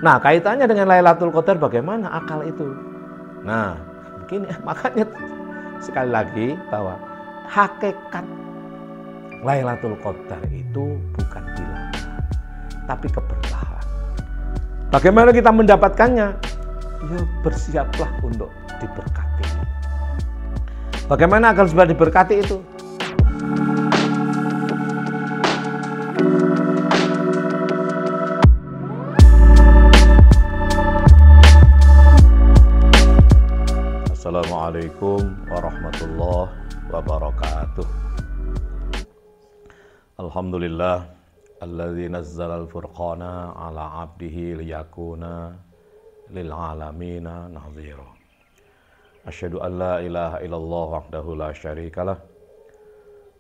Nah, kaitannya dengan Lailatul Qadar bagaimana akal itu? Nah, begini makanya sekali lagi bahwa hakikat Lailatul Qadar itu bukan bilangan, tapi keberkahan. Bagaimana kita mendapatkannya? Ya bersiaplah untuk diberkati. Bagaimana agar supaya diberkati itu? Assalamualaikum warahmatullahi wabarakatuh. Alhamdulillah alladzi nazzala al-furqana ala 'abdihi liyakuna lil 'alamina nadhira. Asyhadu an la ilaha illallah wahdahu la syarikalah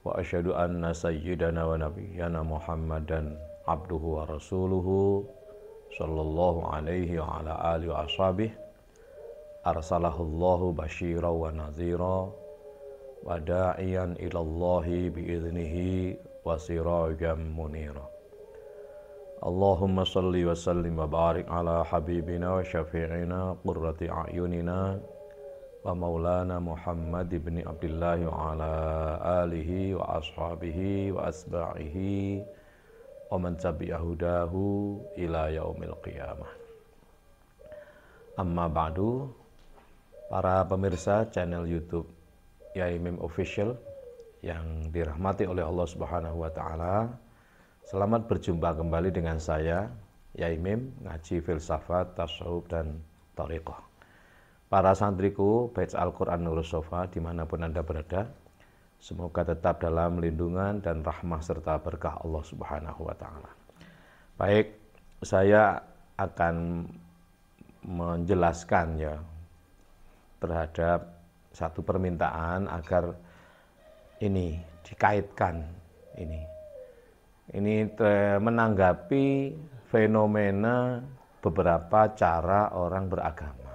wa asyhadu anna sayyidana wa nabiyyana Muhammadan abduhu wa rasuluhu sallallahu alaihi wa ala alihi wa ashabihi arsalahullahu basyira wa nadhira wa da'iyan ilallahi biiznihi wa sirajan munira. Allahumma salli wa sallim wa barik ala habibina wa syafi'ina qurrati a'yunina wa maulana Muhammad ibn Abdullah wa ala alihi wa ashabihi wa asba'ihi wa man tabi'a hudahu ila yaumil qiyamah. Amma ba'du. Para pemirsa channel YouTube Yai Mim Official yang dirahmati oleh Allah Subhanahu wa taala, selamat berjumpa kembali dengan saya Yai Mim, ngaji filsafat, tasawuf dan thariqah. Para santriku Baca Al-Qur'an Nurus Sofa dimanapun Anda berada, semoga tetap dalam lindungan dan rahmah serta berkah Allah Subhanahu wa taala. Baik, saya akan menjelaskan ya terhadap satu permintaan agar ini dikaitkan ini menanggapi fenomena beberapa cara orang beragama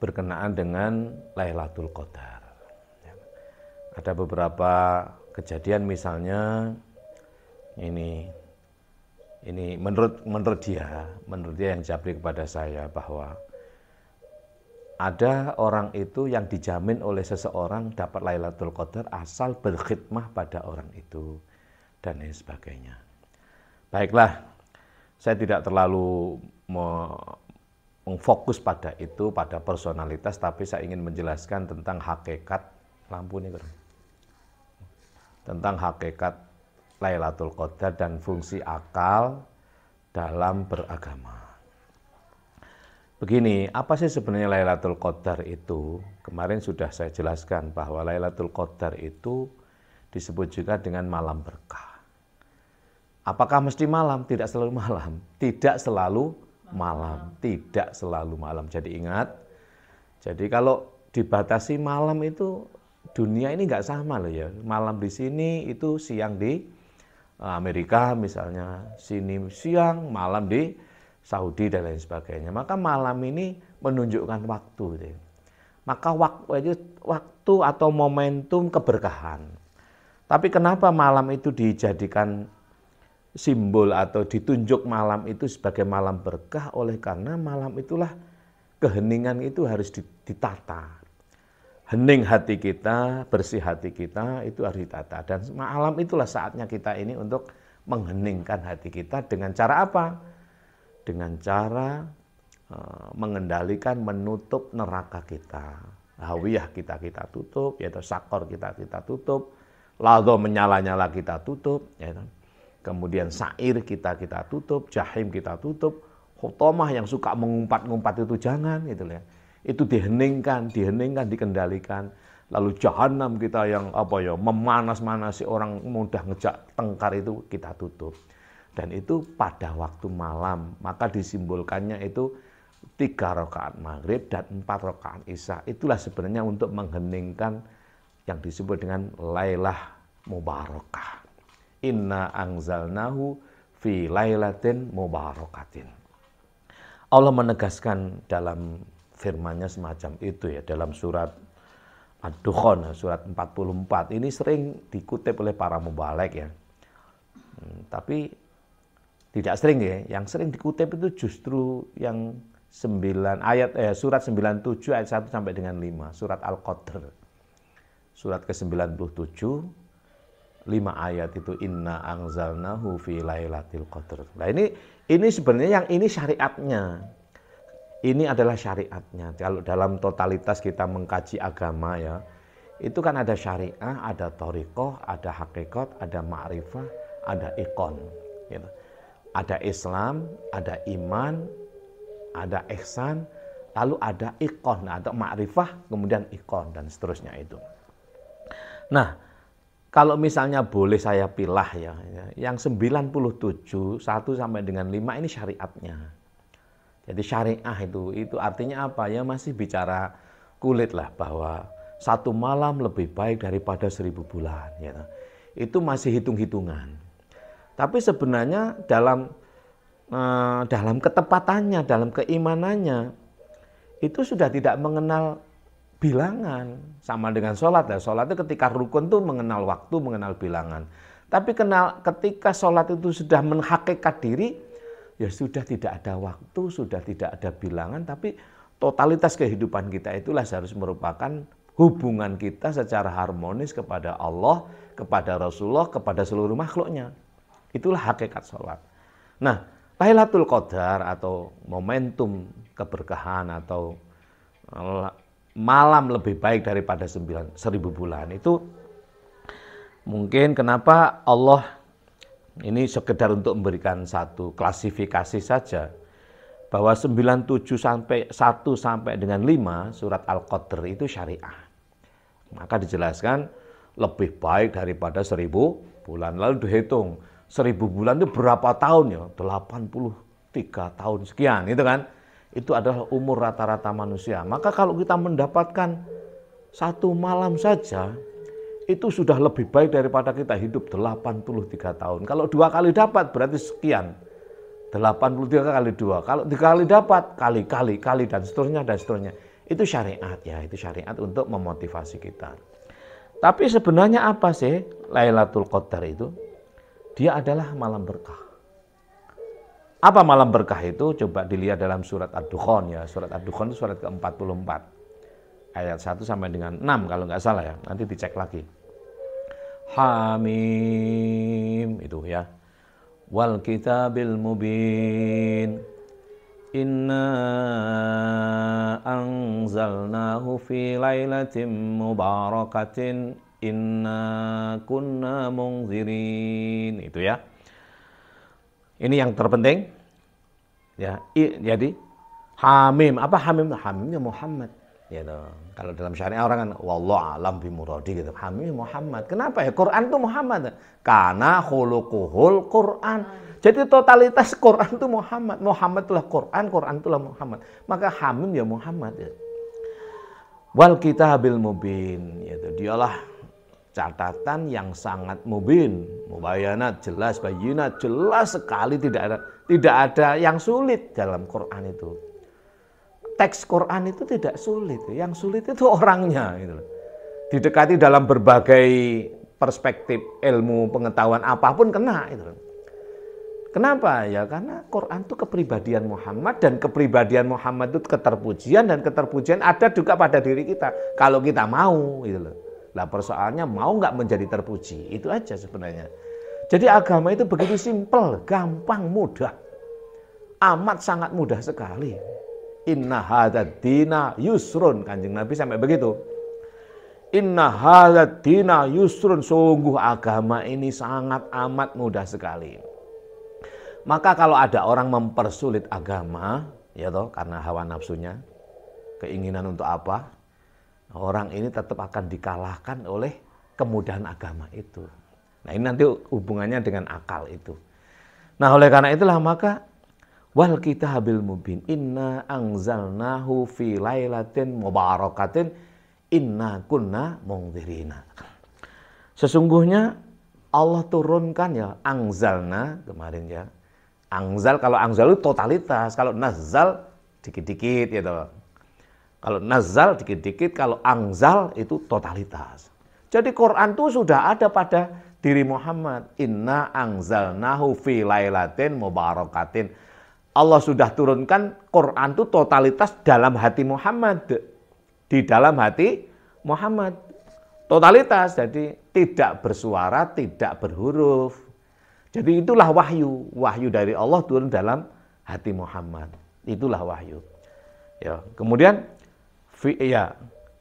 berkenaan dengan Lailatul Qadar. Ada beberapa kejadian, misalnya ini menurut dia yang japri kepada saya bahwa ada orang itu yang dijamin oleh seseorang dapat Lailatul Qadar asal berkhidmah pada orang itu dan lain sebagainya. Baiklah, saya tidak terlalu mengfokus pada itu, pada personalitas, tapi saya ingin menjelaskan tentang hakikat tentang hakikat Lailatul Qadar dan fungsi akal dalam beragama. Begini, apa sih sebenarnya Lailatul Qadar itu? Kemarin sudah saya jelaskan bahwa Lailatul Qadar itu disebut juga dengan malam berkah. Apakah mesti malam? Tidak selalu malam. Tidak selalu malam. Tidak selalu malam. Jadi ingat, jadi kalau dibatasi malam itu, dunia ini nggak sama loh ya. Malam di sini itu siang di Amerika misalnya, sini siang, malam di Saudi dan lain sebagainya. Maka malam ini menunjukkan waktu. Maka waktu atau momentum keberkahan. Tapi kenapa malam itu dijadikan simbol atau ditunjuk malam itu sebagai malam berkah? Oleh karena malam itulah keheningan itu harus ditata. Hening hati kita, bersih hati kita itu harus ditata. Dan malam itulah saatnya kita ini untuk mengheningkan hati kita dengan cara apa? Dengan cara mengendalikan, menutup neraka kita. Hawiyah kita tutup, yaitu sakor kita tutup, ladho menyala-nyala kita tutup, yaitu. Kemudian sair kita tutup, jahim kita tutup, khotomah yang suka mengumpat-ngumpat itu jangan, gitu ya. Itu diheningkan, dikendalikan. Lalu jahanam kita yang memanas-manasi orang, mudah ngejak tengkar itu kita tutup. Dan itu pada waktu malam, maka disimbolkannya itu 3 rakaat maghrib dan 4 rakaat isya. Itulah sebenarnya untuk mengheningkan yang disebut dengan Lailah Mubarakah. Inna anzalnahu fi lailatin mubarakatin. Allah menegaskan dalam firman-Nya semacam itu ya, dalam surat Ad-Dukhan, surat 44. Ini sering dikutip oleh para mubalek ya. Tapi Tidak sering ya, yang sering dikutip itu justru yang surat 97 ayat 1 sampai dengan 5, surat Al-Qadr. Surat ke-97, 5 ayat itu inna anzalnahu fi lailatul qadr. Nah, ini sebenarnya yang ini syariatnya. Ini adalah syariatnya. Kalau dalam totalitas kita mengkaji agama ya, itu kan ada syariah, ada thariqah, ada hakikat, ada ma'rifah, ada iqon. Gitu. Ada Islam, ada iman, ada ihsan, lalu ada iqon, atau ma'rifah, kemudian iqon, dan seterusnya itu. Nah, kalau misalnya boleh saya pilah ya, yang 97, 1 sampai dengan 5 ini syariatnya. Jadi syariah itu artinya apa ya, masih bicara kulit lah, bahwa satu malam lebih baik daripada 1000 bulan. Gitu. Itu masih hitung-hitungan. Tapi sebenarnya dalam ketepatannya, dalam keimanannya, itu sudah tidak mengenal bilangan. Sama dengan sholat. Ya. Sholat itu ketika rukun itu mengenal waktu, mengenal bilangan. Tapi ketika sholat itu sudah menghakikat diri, ya sudah tidak ada waktu, sudah tidak ada bilangan, tapi totalitas kehidupan kita itulah harus merupakan hubungan kita secara harmonis kepada Allah, kepada Rasulullah, kepada seluruh makhluknya. Itulah hakikat sholat. Nah, Lailatul Qadar atau momentum keberkahan atau malam lebih baik daripada 1000 bulan itu mungkin kenapa Allah ini sekedar untuk memberikan satu klasifikasi saja bahwa 97 sampai 1 sampai dengan 5 surat Al-Qadr itu syariah. Maka dijelaskan lebih baik daripada 1000 bulan. Lalu dihitung 1000 bulan itu berapa tahun ya? 83 tahun sekian itu kan. Itu adalah umur rata-rata manusia. Maka kalau kita mendapatkan satu malam saja itu sudah lebih baik daripada kita hidup 83 tahun. Kalau 2 kali dapat berarti sekian. 83 kali 2. Kalau 3 kali dapat, kali dan seterusnya dan seterusnya. Itu syariat ya, itu syariat untuk memotivasi kita. Tapi sebenarnya apa sih Lailatul Qadar itu? Dia adalah malam berkah. Apa malam berkah itu? Coba dilihat dalam surat Ad-Dukhan ya. Surat Ad-Dukhan itu surat ke-44. Ayat 1 sampai dengan 6 kalau nggak salah ya. Nanti dicek lagi. Hamim itu ya. Wal kitabil mubin. Inna anzalnahu fi lailatin mubarakatin. Inna kunna munzirin. Itu ya. Ini yang terpenting. Ya, jadi Hamim. Apa Hamim? Hamimnya Muhammad. Gitu. Kalau dalam syariah orang kan wallahu alam bimuradi gitu. Hamim Muhammad. Kenapa ya? Quran itu Muhammad. Karena khuluquhul Quran. Jadi totalitas Quran itu Muhammad. Muhammad itulah Quran, Quran itulah Muhammad. Maka Hamim ya Muhammad ya. Wal kitabil mubin. Gitu. Dialah catatan yang sangat mubin, mubayanat, jelas, bayinat, jelas sekali, tidak ada yang sulit dalam Quran itu. Teks Quran itu tidak sulit, yang sulit itu orangnya. Gitu. Didekati dalam berbagai perspektif ilmu, pengetahuan apapun kena. Gitu. Kenapa? Ya karena Quran itu kepribadian Muhammad dan kepribadian Muhammad itu keterpujian dan keterpujian ada juga pada diri kita kalau kita mau. Gitu loh. Nah persoalannya mau nggak menjadi terpuji, itu aja sebenarnya. Jadi agama itu begitu simpel, gampang, mudah. Amat sangat mudah sekali. Inna hadzal dina yusrun, Kanjeng Nabi sampai begitu. Inna hadzal dina yusrun, sungguh agama ini sangat amat mudah sekali. Maka kalau ada orang mempersulit agama, ya toh, karena hawa nafsunya, keinginan untuk apa? Orang ini tetap akan dikalahkan oleh kemudahan agama itu. Nah ini nanti hubungannya dengan akal itu. Nah oleh karena itulah maka wal kitabil mubin inna anzalnahu fi lailatin mubarakatin inna kunna munzirina. Sesungguhnya Allah turunkan ya anzalna kemarin ya. Anzal, kalau anzal itu totalitas, kalau nazal dikit-dikit ya toh. Kalau nazal dikit-dikit, kalau anzal itu totalitas. Jadi Quran itu sudah ada pada diri Muhammad. Inna anzalnahu fi lailatin mubarakatin. Allah sudah turunkan Quran itu totalitas dalam hati Muhammad. Di dalam hati Muhammad. Totalitas, jadi tidak bersuara, tidak berhuruf. Jadi itulah wahyu. Wahyu dari Allah turun dalam hati Muhammad. Itulah wahyu. Ya, kemudian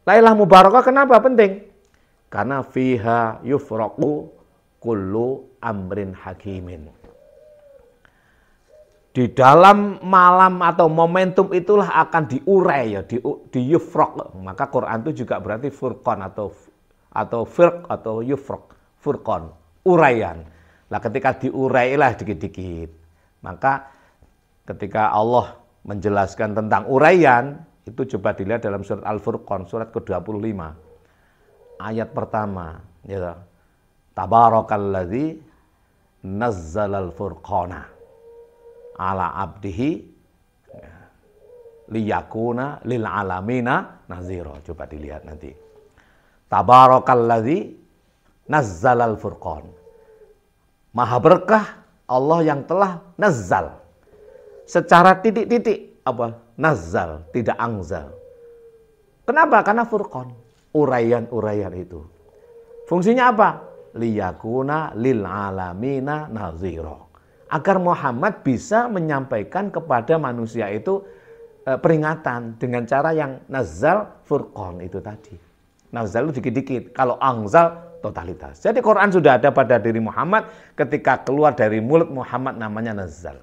Lailah Mubarakah kenapa penting? Karena fiha yufraqu kullu amrin hakimin. Di dalam malam atau momentum itulah akan diurai ya, di yufraq. Maka Quran itu juga berarti furqan atau firq atau yufraq, furqan, uraian. Lah ketika diurailah dikit-dikit. Maka ketika Allah menjelaskan tentang uraian, itu coba dilihat dalam surat Al-Furqan, surat ke-25. Ayat pertama, ya. Tabarakalladzi nazzalal furqana ala abdihi liyakuna lil alamina nazira. Coba dilihat nanti. Tabarakalladzi nazzalal furqan. Maha berkah Allah yang telah nazzal. Secara titik-titik apa? Nazzal, tidak angzal. Kenapa? Karena furqan. Uraian-uraian itu. Fungsinya apa? Liyakuna lil alamina nazira. Agar Muhammad bisa menyampaikan kepada manusia itu peringatan dengan cara yang nazal furqan itu tadi. Nazal itu dikit-dikit. Kalau angzal totalitas. Jadi Quran sudah ada pada diri Muhammad, ketika keluar dari mulut Muhammad namanya nazal.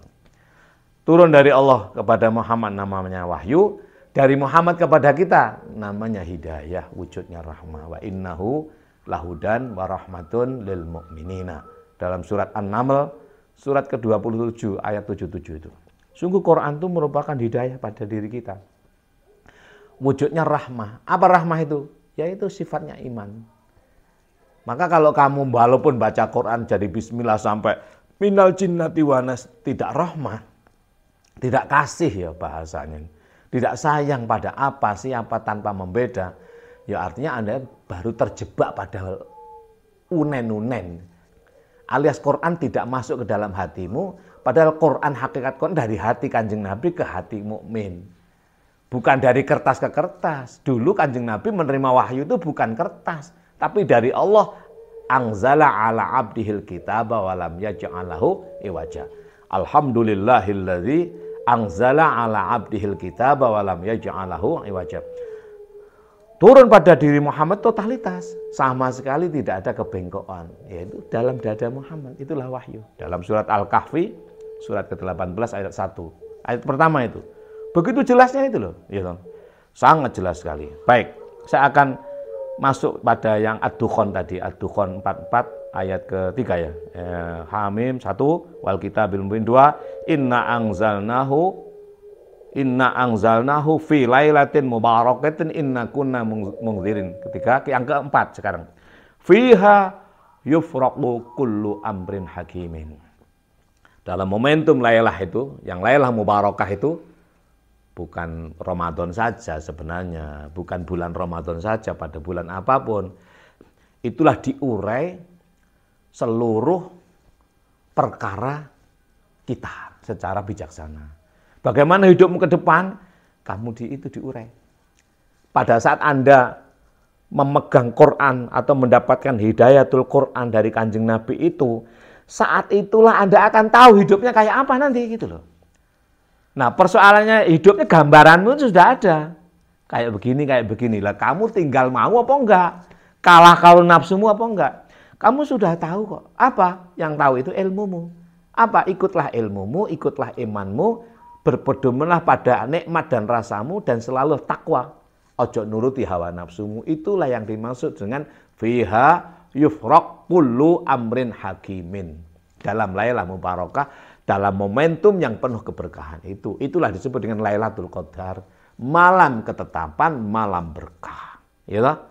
Turun dari Allah kepada Muhammad namanya wahyu, dari Muhammad kepada kita namanya hidayah, wujudnya rahmah. Wa innahu lahudan wa rahmatun lil mu'minina. Dalam surat An-Naml, surat ke-27 ayat 77 itu. Sungguh Quran itu merupakan hidayah pada diri kita. Wujudnya rahmah. Apa rahmah itu? Yaitu sifatnya iman. Maka kalau kamu walaupun baca Quran jadi bismillah sampai minal jinnati wanas, tidak rahmah. Tidak kasih ya bahasanya. Tidak sayang pada apa, siapa tanpa membeda. Ya artinya Anda baru terjebak pada unen-unen. Alias Quran tidak masuk ke dalam hatimu. Padahal Quran, hakikat Quran dari hati Kanjeng Nabi ke hati mukmin. Bukan dari kertas ke kertas. Dulu Kanjeng Nabi menerima wahyu itu bukan kertas. Tapi dari Allah. Anzala ala abdihil kitaba walam yaj'alahu iwaja. Alhamdulillahilladzi anzala ala abdihil kitaba walam yaj'alahu iwaja. Turun pada diri Muhammad totalitas, sama sekali tidak ada kebengkokan, yaitu dalam dada Muhammad. Itulah wahyu. Dalam surat Al-Kahfi, surat ke-18 ayat 1. Ayat pertama itu. Begitu jelasnya itu loh, gitu. Sangat jelas sekali. Baik, saya akan masuk pada yang Ad-Dukhan tadi, Ad-Dukhan 44 ayat ketiga ya. Hamim 1, wal kitabil mubin 2, inna anzalnahu fi lailatin mubarakatin inna kunna munzirin. Ketiga, yang keempat sekarang. Fiha yufraqu kullu amrin hakimin. Dalam momentum Lailah itu, yang Lailah Mubarakah itu bukan Ramadan saja sebenarnya, bukan bulan Ramadan saja, pada bulan apapun. Itulah diurai seluruh perkara kita secara bijaksana. Bagaimana hidupmu ke depan, kamu itu diurai. Pada saat Anda memegang Quran atau mendapatkan hidayatul Quran dari Kanjeng Nabi itu, saat itulah Anda akan tahu hidupnya kayak apa nanti gitu loh. Nah persoalannya hidupnya gambaranmu sudah ada. Kayak begini lah. Kamu tinggal mau apa enggak? Kalah kalau nafsumu apa enggak? Kamu sudah tahu kok. Apa? Yang tahu itu ilmumu. Apa? Ikutlah ilmumu, ikutlah imanmu. Berpedomanlah pada nikmat dan rasamu dan selalu takwa. Ojo nuruti hawa nafsumu. Itulah yang dimaksud dengan fiha yufraq kullu amrin hakimin. Dalam Lailah Mubarakah, dalam momentum yang penuh keberkahan itu. Itulah disebut dengan Lailatul Qadar. Malam ketetapan, malam berkah. Ya.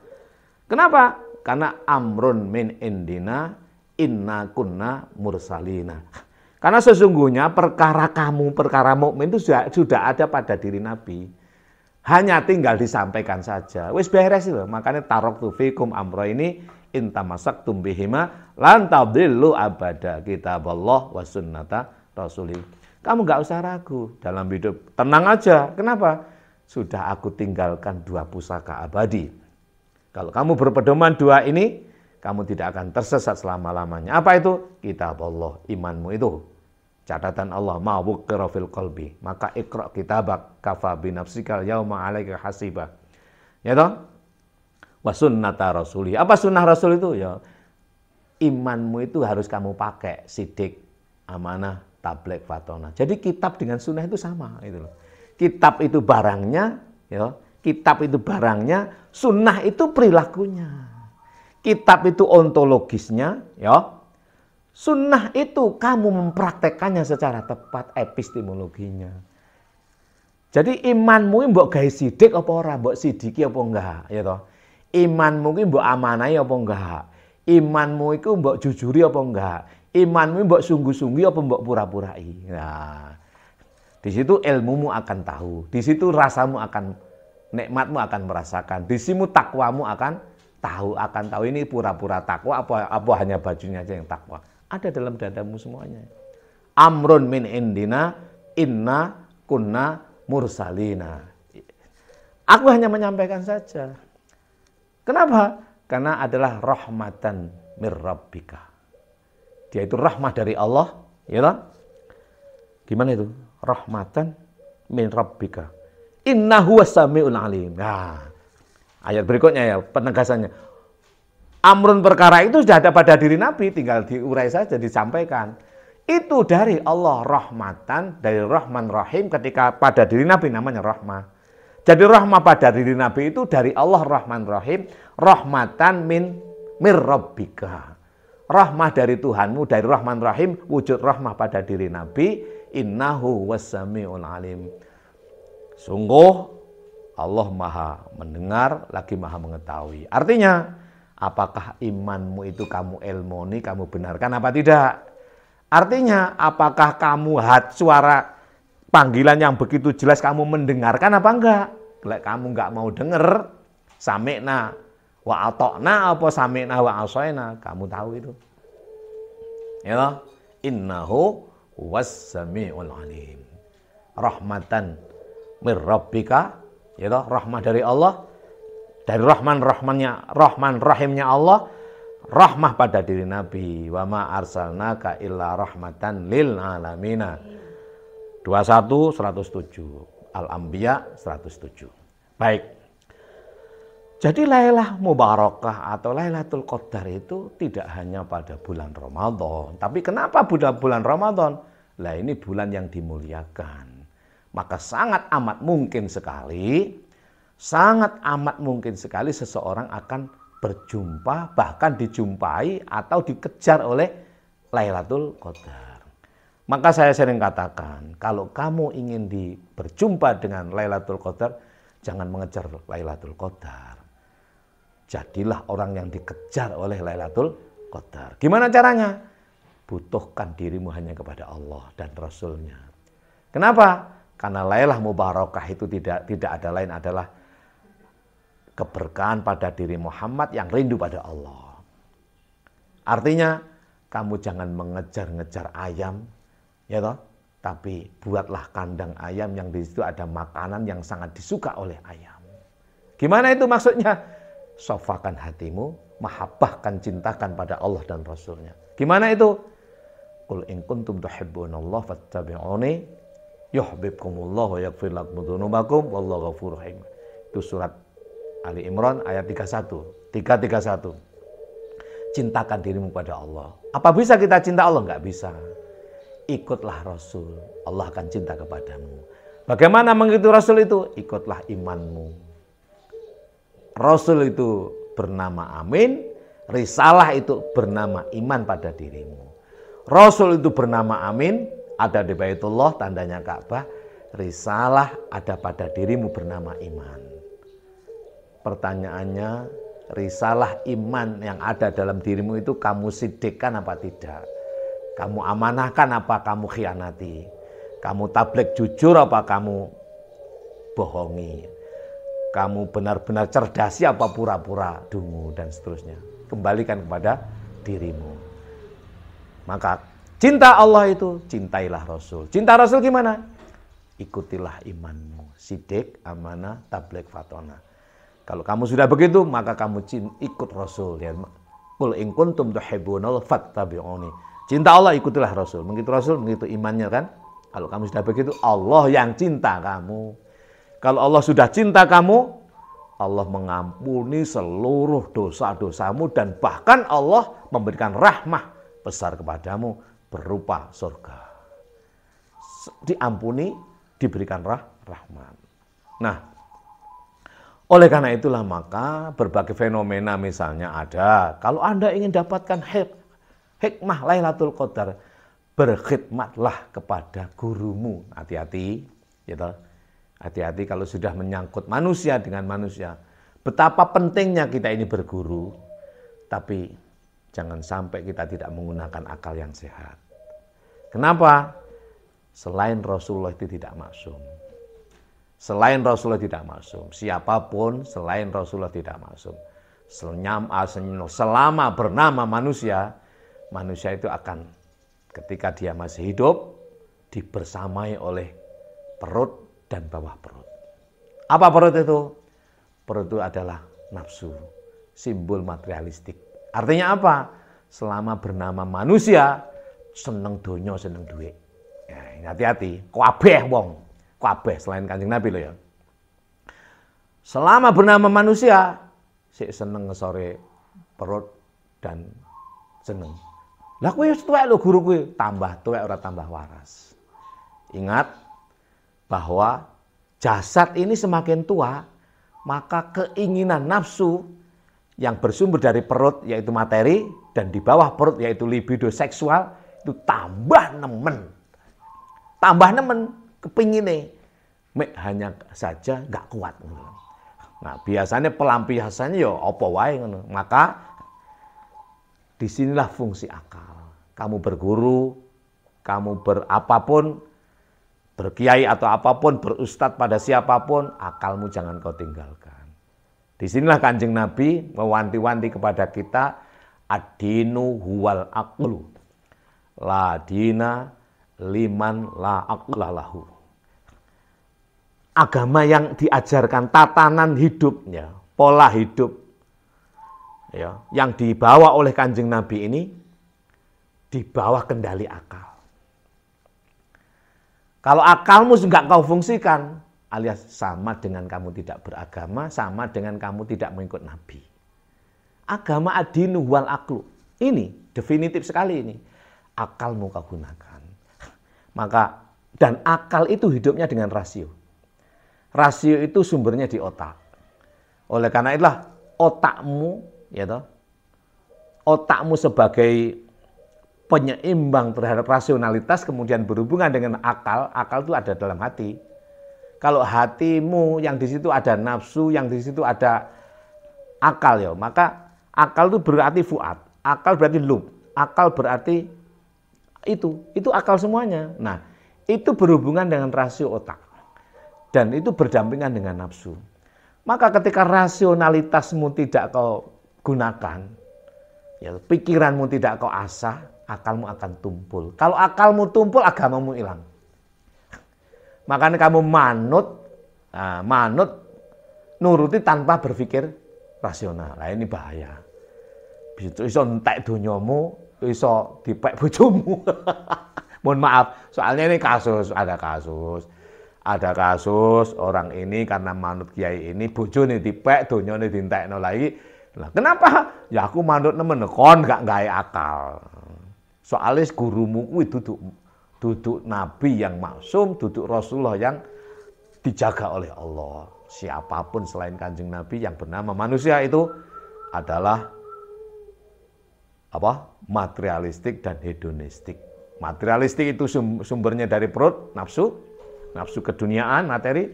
Kenapa? Karena amrun min indina inna kunna mursalina. Karena sesungguhnya perkara kamu, perkara mukmin itu sudah ada pada diri Nabi. Hanya tinggal disampaikan saja. Wis beres loh. Makanya taroktu fikum amro ini intamasaktum bihima lan tadillu abada kitaballah wa sunnata rasulih. Kamu nggak usah ragu dalam hidup, tenang aja. Kenapa? Sudah aku tinggalkan 2 pusaka abadi. Kalau kamu berpedoman 2 ini, kamu tidak akan tersesat selama-lamanya. Apa itu? Kitabullah, imanmu itu. Catatan Allah, ma wuqira fil qalbi. Maka iqra kitabak kafa bi nafsikal yauma 'alaika hasiba. Ya toh? Wa sunnata rasuli. Apa sunnah Rasul itu? Ya imanmu itu harus kamu pakai sidik, amanah, tabligh, fatona. Jadi kitab dengan sunnah itu sama itu loh. Kitab itu barangnya, ya. Kitab itu barangnya, sunnah itu perilakunya. Kitab itu ontologisnya, ya. Sunnah itu kamu mempraktekannya secara tepat, epistemologinya. Jadi imanmu mbok gawe sidik apa ora, mbok sidiki apa enggak, ya toh. Imanmu ki mbok amanahi apa enggak? Imanmu iku mbok jujuri apa enggak? Imanmu mbok sungguh-sungguh apa mbok pura-purai? Nah, di situ ilmumu akan tahu, di situ rasamu akan, nikmatmu akan merasakan, di situ takwamu akan tahu ini pura-pura takwa apa hanya bajunya aja yang takwa. Ada dalam dadamu semuanya. Amrun min indina inna kunna mursalina. Aku hanya menyampaikan saja. Kenapa? Karena adalah rahmatan mir rabbika. Dia itu rahmah dari Allah, ya toh? Gimana itu? Rahmatan min rabbika. Innahu was-sami'ul alim. Nah, ayat berikutnya ya penegasannya. Amrun perkara itu sudah ada pada diri Nabi, tinggal diurai saja, disampaikan. Itu dari Allah rahmatan, dari Rahman Rahim ketika pada diri Nabi namanya rahmah. Jadi rahmah pada diri Nabi itu dari Allah Rahman Rahim, rahmatan mir rabbika. Rahmah dari Tuhanmu, dari Rahman Rahim, wujud rahmah pada diri Nabi, innahu was-sami'ul alim. Sungguh Allah maha mendengar, lagi maha mengetahui. Artinya, apakah imanmu itu kamu ilmoni, kamu benarkan apa tidak? Artinya, apakah kamu suara panggilan yang begitu jelas kamu mendengarkan apa enggak? Kalau kamu enggak mau dengar, sami'na wa ata'na apa sami'na wa asaina, kamu tahu itu. Ya, innahu was-sami'ul alim. Rahmatan mir rabbika, ya toh, rahmah dari Allah. Dari Rahman Rahimnya Allah, rahmah pada diri Nabi. Wa ma arsalnaka illa rahmatan lil alamina. 21 107. Al-Anbiya 107. Baik. Jadi Lailah Mubarakah atau Lailatul Qadar itu tidak hanya pada bulan Ramadan. Tapi kenapa bulan Ramadan? Lah ini bulan yang dimuliakan. Maka sangat amat mungkin sekali seseorang akan berjumpa, bahkan dijumpai atau dikejar oleh Lailatul Qadar. Maka saya sering katakan, kalau kamu ingin berjumpa dengan Lailatul Qadar, jangan mengejar Lailatul Qadar. Jadilah orang yang dikejar oleh Lailatul Qadar. Gimana caranya? Butuhkan dirimu hanya kepada Allah dan Rasulnya. Kenapa? Karena Lailah Mubarakah itu tidak ada lain adalah keberkahan pada diri Muhammad yang rindu pada Allah. Artinya, kamu jangan mengejar-ngejar ayam, ya toh, tapi buatlah kandang ayam yang di situ ada makanan yang sangat disuka oleh ayam. Gimana itu maksudnya? Sofakan hatimu, mahabbahkan, cintakan pada Allah dan Rasulnya. Gimana itu? Qul in kuntum tuhibbunallaha fattabi'uni yuhibbukumullah wa yaghfir lakum dzunubakum wallahu ghafurur rahim. Itu surat Ali Imran ayat 331. Cintakan dirimu pada Allah. Apa bisa kita cinta Allah? Enggak bisa. Ikutlah Rasul, Allah akan cinta kepadamu. Bagaimana mengikuti Rasul itu? Ikutlah imanmu. Rasul itu bernama Amin, risalah itu bernama iman pada dirimu. Rasul itu bernama Amin, ada di Baitullah, tandanya Ka'bah. Risalah ada pada dirimu bernama iman. Pertanyaannya, risalah iman yang ada dalam dirimu itu kamu sidikkan apa tidak? Kamu amanahkan apa kamu khianati? Kamu tabligh jujur apa kamu bohongi? Kamu benar-benar cerdasi apa pura-pura dungu dan seterusnya? kembalikan kepada dirimu. Maka cinta Allah itu cintailah Rasul. Cinta Rasul gimana? Ikutilah imanmu. Sidik, amanah, tabligh, fatona. Kalau kamu sudah begitu, maka kamu ikut Rasul. Ya. Qul in kuntum tuhibbunallah fattabi'uni. Cinta Allah, ikutilah Rasul. Begitu Rasul, begitu imannya kan. Kalau kamu sudah begitu, Allah yang cinta kamu. Kalau Allah sudah cinta kamu, Allah mengampuni seluruh dosa-dosamu dan bahkan Allah memberikan rahmah besar kepadamu berupa surga. Diampuni, diberikan rahmat. Nah, oleh karena itulah maka berbagai fenomena misalnya ada. Kalau Anda ingin dapatkan hikmah Lailatul Qadar, berkhidmatlah kepada gurumu. Hati-hati, gitu. Hati-hati kalau sudah menyangkut manusia dengan manusia. Betapa pentingnya kita ini berguru, tapi jangan sampai kita tidak menggunakan akal yang sehat. Kenapa? Selain Rasulullah itu tidak maksum. Selain Rasulullah tidak maksum. Siapapun selain Rasulullah tidak maksum. Selama bernama manusia, manusia itu akan ketika dia masih hidup dibersamai oleh perut dan bawah perut. Apa perut itu? Perut itu adalah nafsu, simbol materialistik. Artinya apa? Selama bernama manusia, seneng donya, seneng duit. Ya, hati-hati, kabeh wong, kabeh selain Kanjeng Nabi loh ya. Selama bernama manusia, sik seneng ngesore perut dan seneng. Lah kowe wis tuwek lho guru kowe, tambah tuwek ora tambah waras. Ingat bahwa jasad ini semakin tua, maka keinginan nafsu yang bersumber dari perut yaitu materi dan di bawah perut yaitu libido seksual itu tambah nemen. Tambah nemen kepingine. Hanya saja nggak kuat. Nah, biasanya pelampiasannya ya apa wae ngono. Maka disinilah fungsi akal. Kamu berguru, kamu berapapun, berkiai atau apapun, berustad pada siapapun, akalmu jangan kau tinggalkan. Disinilah Kanjeng Nabi mewanti-wanti kepada kita, ad-dinu huwal aqlu, la dina liman la aqla lahu. Agama yang diajarkan tatanan hidupnya, pola hidup, ya, yang dibawa oleh Kanjeng Nabi ini di bawah kendali akal. Kalau akalmu nggak kau fungsikan, alias sama dengan kamu tidak beragama, sama dengan kamu tidak mengikut Nabi. Agama ad-dinu wal aqlu. Ini definitif sekali ini. Akalmu kau gunakan. Maka dan akal itu hidupnya dengan rasio. Rasio itu sumbernya di otak. Oleh karena itulah otakmu, ya toh, otakmu sebagai penyeimbang terhadap rasionalitas kemudian berhubungan dengan akal. Akal itu ada dalam hati. Kalau hatimu yang di situ ada nafsu, yang di situ ada akal ya, maka akal itu berarti fuad, akal berarti lub, akal berarti itu akal semuanya. Nah, itu berhubungan dengan rasio otak. Dan itu berdampingan dengan nafsu. Maka ketika rasionalitasmu tidak kau gunakan, ya, pikiranmu tidak kau asah, akalmu akan tumpul. Kalau akalmu tumpul, agamamu hilang. Makanya kamu manut nuruti tanpa berpikir rasional. Nah, ini bahaya. Bisa iso entek donyamu, iso dipek bojomu. Mohon maaf, soalnya ini ada kasus orang ini karena manut kiai ini bojone dipek, donyane dientekno lagi. Lah kenapa? Ya aku manut nemen kon gak gawe akal. Soalnya gurumu kuwi duduk nabi yang maksum, duduk Rasulullah yang dijaga oleh Allah. Siapapun selain Kanjeng Nabi yang bernama manusia itu adalah materialistik dan hedonistik. Materialistik itu sumbernya dari perut, nafsu keduniaan, materi,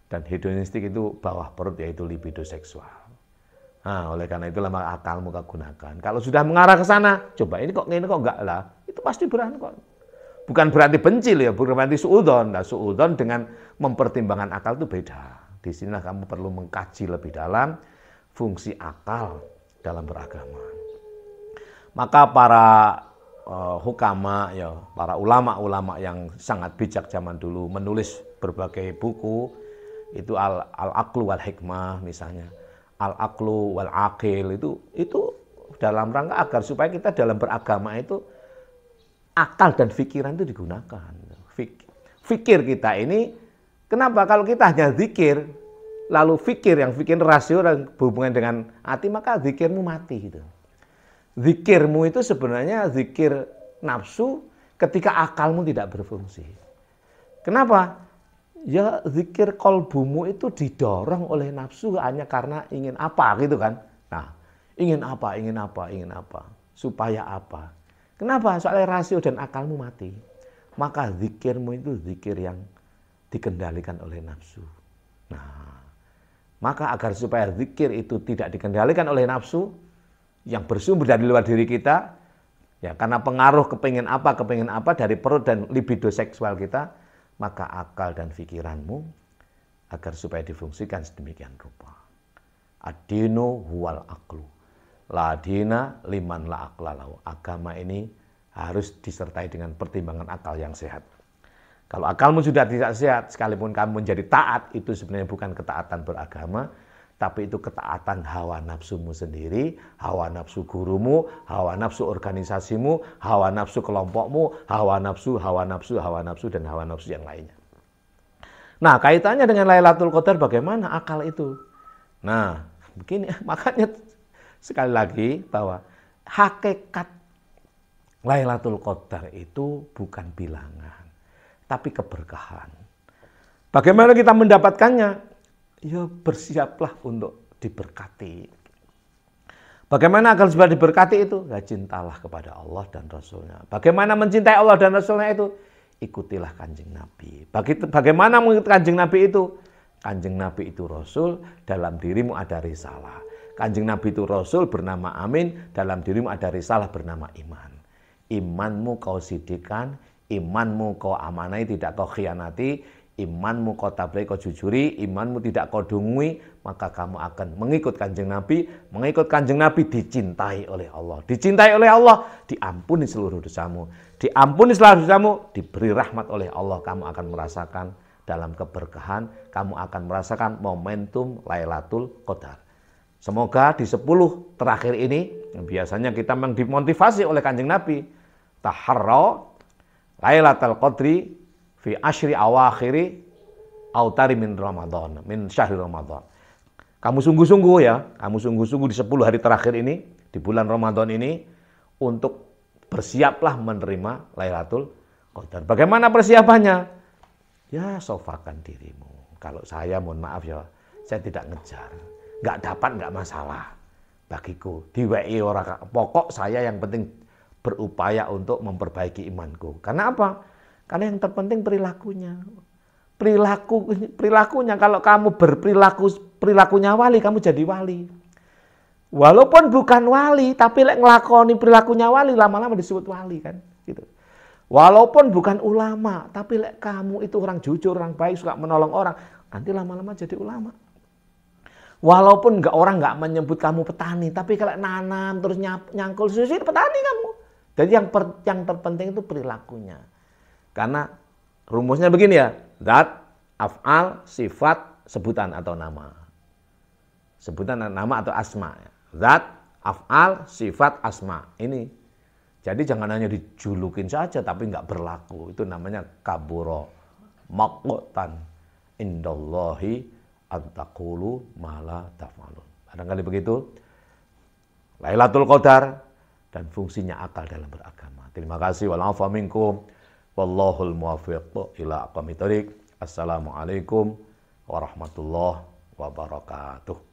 dan hedonistik itu bawah perut yaitu libido seksual. Nah, oleh karena itulah maka akalmu kau gunakan. Kalau sudah mengarah ke sana, coba ini kok enggak lah, itu pasti berani kok. Bukan berarti benci ya, bukan berarti suudzon. Nah, suudzon dengan mempertimbangkan akal itu beda. Di sinilah kamu perlu mengkaji lebih dalam fungsi akal dalam beragama. Maka para hukama, ya, para ulama-ulama yang sangat bijak zaman dulu menulis berbagai buku, itu al-aqlu wal hikmah misalnya, al-aqlu wal aqil, itu dalam rangka agar supaya kita dalam beragama itu akal dan pikiran itu digunakan. Fikir kita ini, kenapa kalau kita hanya zikir, lalu yang fikir rasio dan berhubungan dengan hati, maka zikirmu mati gitu. Zikirmu itu sebenarnya zikir nafsu ketika akalmu tidak berfungsi. Kenapa? Ya zikir kolbumu itu didorong oleh nafsu hanya karena ingin apa gitu kan. Nah, ingin apa. Supaya apa? Kenapa? Soalnya rasio dan akalmu mati. Maka zikirmu itu zikir yang dikendalikan oleh nafsu. Nah, maka agar supaya zikir itu tidak dikendalikan oleh nafsu, yang bersumber dari luar diri kita, ya karena pengaruh kepingin apa dari perut dan libido seksual kita, maka akal dan pikiranmu agar supaya difungsikan sedemikian rupa. Ad-dinu huwal aqlu, la dina liman la aqla lahu. Agama ini harus disertai dengan pertimbangan akal yang sehat. Kalau akalmu sudah tidak sehat, sekalipun kamu menjadi taat, itu sebenarnya bukan ketaatan beragama, tapi itu ketaatan hawa nafsumu sendiri, hawa nafsu gurumu, hawa nafsu organisasimu, hawa nafsu kelompokmu, hawa nafsu, dan hawa nafsu yang lainnya. Nah, kaitannya dengan Lailatul Qadar bagaimana akal itu? Nah, begini, makanya sekali lagi bahwa hakikat Lailatul Qadar itu bukan bilangan, tapi keberkahan. Bagaimana kita mendapatkannya? Ya bersiaplah untuk diberkati. Bagaimana agar supaya diberkati itu? Ya cintalah kepada Allah dan Rasulnya. Bagaimana mencintai Allah dan Rasulnya itu? Ikutilah Kanjeng Nabi. Bagaimana mengikuti Kanjeng Nabi itu? Kanjeng Nabi itu Rasul, dalam dirimu ada risalah. Kanjeng Nabi itu Rasul bernama Amin, dalam dirimu ada risalah bernama iman. Imanmu kau sidikan, imanmu kau amanai, tidak kau khianati, imanmu kau tablai, kau jujuri, imanmu tidak kau dungui, maka kamu akan mengikut Kanjeng Nabi. Mengikut Kanjeng Nabi dicintai oleh Allah. Dicintai oleh Allah, diampuni seluruh dosamu. Diampuni seluruh dosamu, diberi rahmat oleh Allah. Kamu akan merasakan dalam keberkahan, kamu akan merasakan momentum Lailatul Qadar. Semoga di 10 terakhir ini, biasanya kita memang dimotivasi oleh Kanjeng Nabi, taharra Lailatul Qadri fi asyri awakhiri autari min Ramadan, min syahri Ramadan. Kamu sungguh-sungguh ya, di 10 hari terakhir ini, di bulan Ramadan ini, untuk bersiaplah menerima Lailatul Qadar. Bagaimana persiapannya? Ya, sofakan dirimu. Kalau saya, mohon maaf ya, saya tidak ngejar. Nggak dapat, nggak masalah. Bagiku, diwei orang. Pokok saya yang penting berupaya untuk memperbaiki imanku. Karena apa? Karena yang terpenting perilakunya. Perilakunya, kalau kamu perilakunya wali, kamu jadi wali. Walaupun bukan wali, tapi ngelakoni perilakunya wali, lama-lama disebut wali kan. Gitu. Walaupun bukan ulama, tapi kamu itu orang jujur, orang baik, suka menolong orang, nanti lama-lama jadi ulama. Walaupun orang nggak menyebut kamu petani, tapi kalau nanam terus nyangkul susu, petani kamu. Jadi yang terpenting itu perilakunya. Karena rumusnya begini ya, zat, af'al, sifat, sebutan atau nama. Sebutan nama atau asma. Zat, af'al, sifat, asma. Ini. Jadi jangan hanya dijulukin saja tapi nggak berlaku. Itu namanya kaburo maqtan indallahi antaqulu ma la taf'alun. Barangkali begitu. Lailatul Qadar dan fungsinya akal dalam beragama. Terima kasih. Wal-'afwa minkum. Wallahul muwaffiq ila aqwamit thoriq. Assalamualaikum warahmatullahi wabarakatuh.